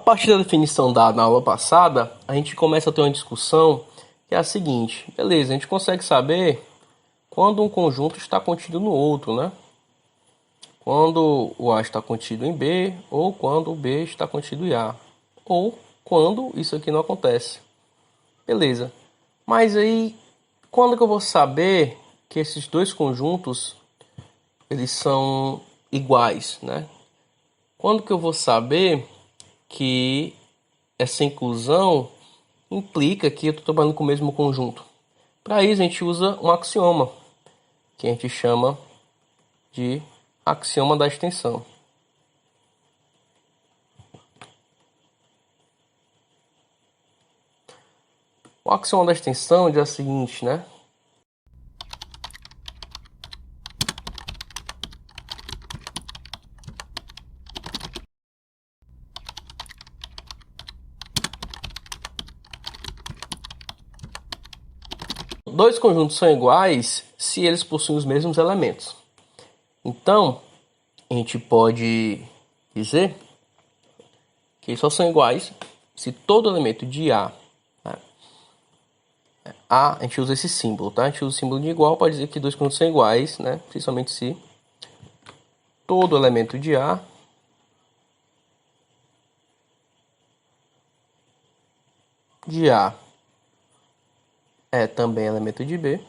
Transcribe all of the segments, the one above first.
partir da definição dada na aula passada, a gente começa a ter uma discussão que é a seguinte. Beleza, a gente consegue saber quando um conjunto está contido no outro, né? Quando o A está contido em B, ou quando o B está contido em A. Ou quando isso aqui não acontece. Beleza. Mas aí, quando que eu vou saber que esses dois conjuntos eles são iguais, né? Quando que eu vou saber que essa inclusão implica que eu estou trabalhando com o mesmo conjunto? Para isso a gente usa um axioma, que a gente chama de axioma da extensão. O axioma da extensão diz o seguinte, né? Dois conjuntos são iguais se eles possuem os mesmos elementos. Então, a gente pode dizer que só são iguais se todo elemento de A, né? A gente usa esse símbolo, tá? A gente usa o símbolo de igual para dizer que dois conjuntos são iguais, né? Principalmente se todo elemento de A é também elemento de B.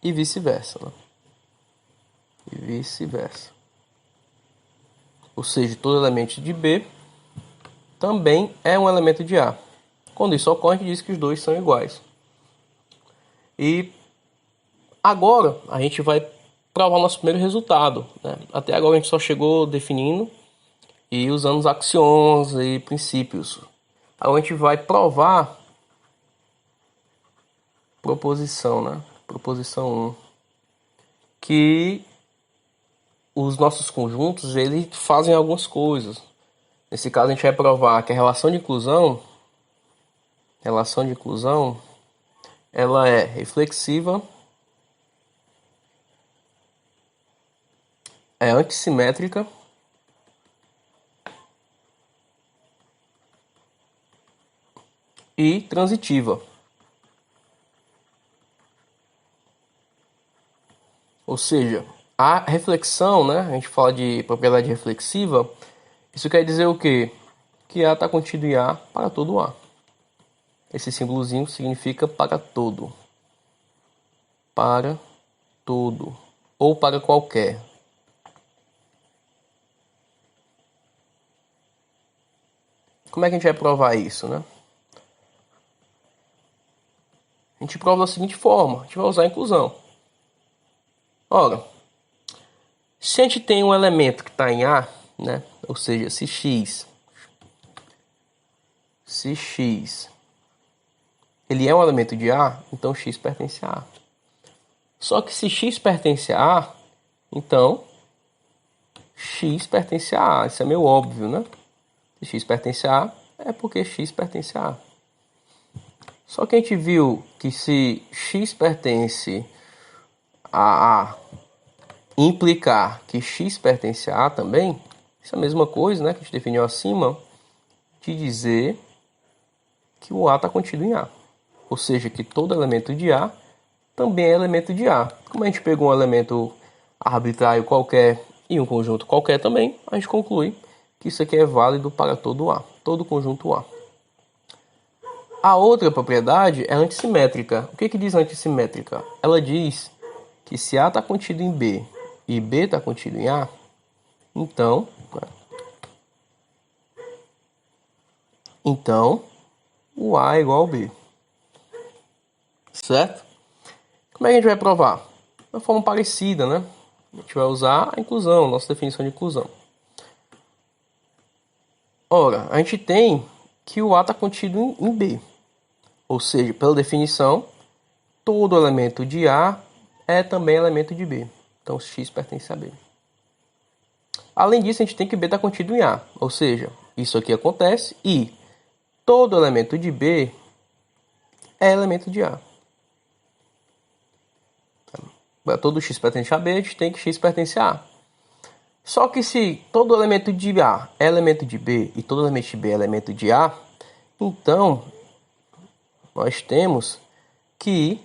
E vice-versa, né? E vice-versa. Ou seja, todo elemento de B também é um elemento de A. Quando isso ocorre, a gente diz que os dois são iguais. E agora a gente vai provar o nosso primeiro resultado, né? Até agora a gente só chegou definindo e usando os axiomas e princípios. Agora a gente vai provar proposição, né? Proposição 1. Que os nossos conjuntos eles fazem algumas coisas. Nesse caso a gente vai provar que a relação de inclusão ela é reflexiva, é antissimétrica e transitiva. Ou seja, a reflexão, né? A gente fala de propriedade reflexiva. Isso quer dizer o quê? Que A está contido em A para todo A. Esse símbolozinho significa para todo. Para todo. Ou para qualquer. Como é que a gente vai provar isso, né? A gente prova da seguinte forma. A gente vai usar a inclusão. Ora, se a gente tem um elemento que está em A, né? Ou seja, se x ele é um elemento de A, então x pertence a A. Só que se x pertence a A, então x pertence a A. Isso é meio óbvio, né? Se x pertence a A, é porque x pertence a A. Só que a gente viu que se x pertence a A implicar que x pertence a A também, isso é a mesma coisa, né, que a gente definiu acima, de dizer que o A está contido em A. Ou seja, que todo elemento de A também é elemento de A. Como a gente pegou um elemento arbitrário qualquer e um conjunto qualquer também, a gente conclui que isso aqui é válido para todo A, todo conjunto A. A outra propriedade é antissimétrica. O que diz antissimétrica? Ela diz que se A está contido em B e B está contido em A, então o A é igual ao B. Certo? Como é que a gente vai provar? De uma forma parecida, né? A gente vai usar a inclusão, nossa definição de inclusão. Ora, a gente tem que o A está contido em B. Ou seja, pela definição, todo elemento de A é também elemento de B. Então, x pertence a B. Além disso, a gente tem que B está contido em A. Ou seja, isso aqui acontece e todo elemento de B é elemento de A. para todo x pertence a B, a gente tem que x pertence a A. Só que se todo elemento de A é elemento de B e todo elemento de B é elemento de A, então nós temos que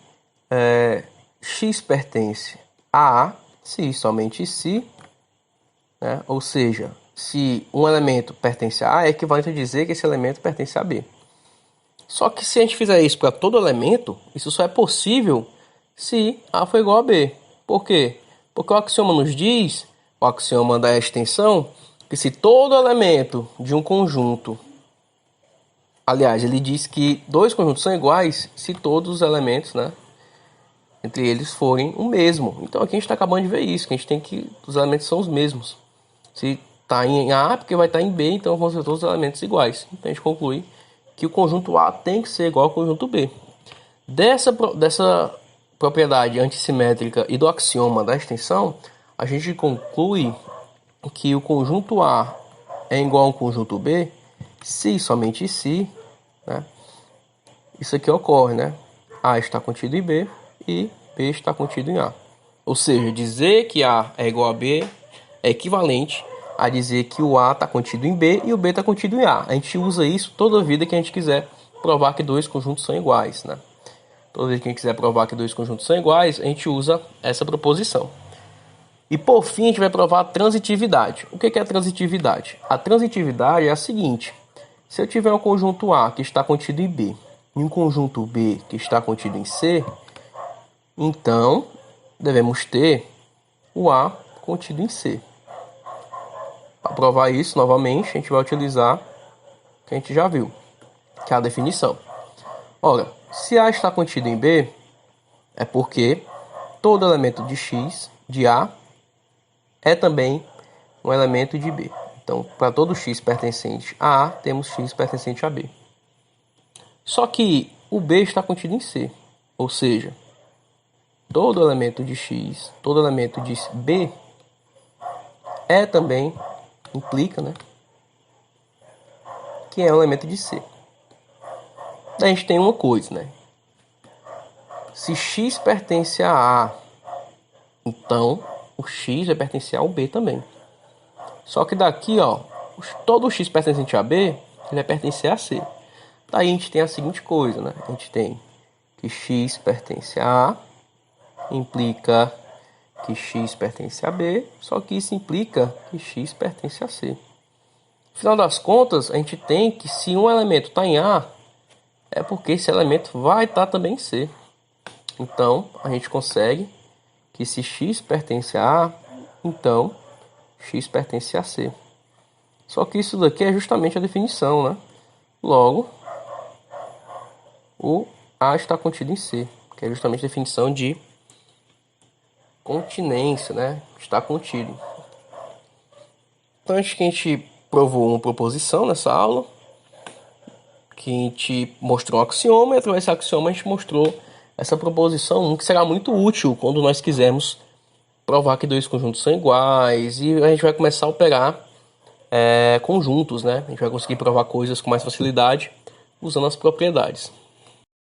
x pertence a A se somente se, né? Ou seja, se um elemento pertence a A, é equivalente a dizer que esse elemento pertence a B. Só que se a gente fizer isso para todo elemento, isso só é possível se A for igual a B. Por quê? Porque o axioma nos diz, o axioma da extensão, que se todo elemento de um conjunto, aliás, ele diz que dois conjuntos são iguais se todos os elementos, né, entre eles forem o mesmo. Então aqui a gente está acabando de ver isso, que a gente tem que os elementos são os mesmos. Se está em A, porque vai estar em B, então vão ser todos os elementos iguais. Então a gente conclui que o conjunto A tem que ser igual ao conjunto B. Dessa propriedade antissimétrica e do axioma da extensão, a gente conclui que o conjunto A é igual ao conjunto B se e somente se, né, isso aqui ocorre, né? A está contido em B e B está contido em A. Ou seja, dizer que A é igual a B é equivalente a dizer que o A está contido em B e o B está contido em A. A gente usa isso toda vida que a gente quiser provar que dois conjuntos são iguais, né? Toda vez que a gente quiser provar que dois conjuntos são iguais, a gente usa essa proposição. E por fim, a gente vai provar a transitividade. O que é a transitividade? A transitividade é a seguinte: se eu tiver um conjunto A que está contido em B e um conjunto B que está contido em C, então devemos ter o A contido em C. Para provar isso, novamente, a gente vai utilizar o que a gente já viu, que é a definição. Ora, se A está contido em B, é porque todo elemento de X, de A, é também um elemento de B. Então, para todo x pertencente a A, temos x pertencente a B. Só que o B está contido em C. Ou seja, todo elemento de X, todo elemento de B é também, implica, né, que é um elemento de C. Daí a gente tem uma coisa, né? Se X pertence a A, então o X vai pertencer ao B também. Só que daqui, ó, todo X pertencente a B, ele vai pertencer a C. Daí a gente tem a seguinte coisa, né? A gente tem que X pertence a A, implica que X pertence a B, só que isso implica que X pertence a C. No final das contas, a gente tem que se um elemento está em A, é porque esse elemento vai estar também em C. Então, a gente consegue que se X pertence a A, então X pertence a C. Só que isso daqui é justamente a definição, né? Logo, o A está contido em C, que é justamente a definição de continência, né? Está contido. Então, acho que a gente provou uma proposição nessa aula, que a gente mostrou um axioma, e através desse axioma a gente mostrou essa proposição 1, que será muito útil quando nós quisermos provar que dois conjuntos são iguais, e a gente vai começar a operar conjuntos, né? A gente vai conseguir provar coisas com mais facilidade usando as propriedades.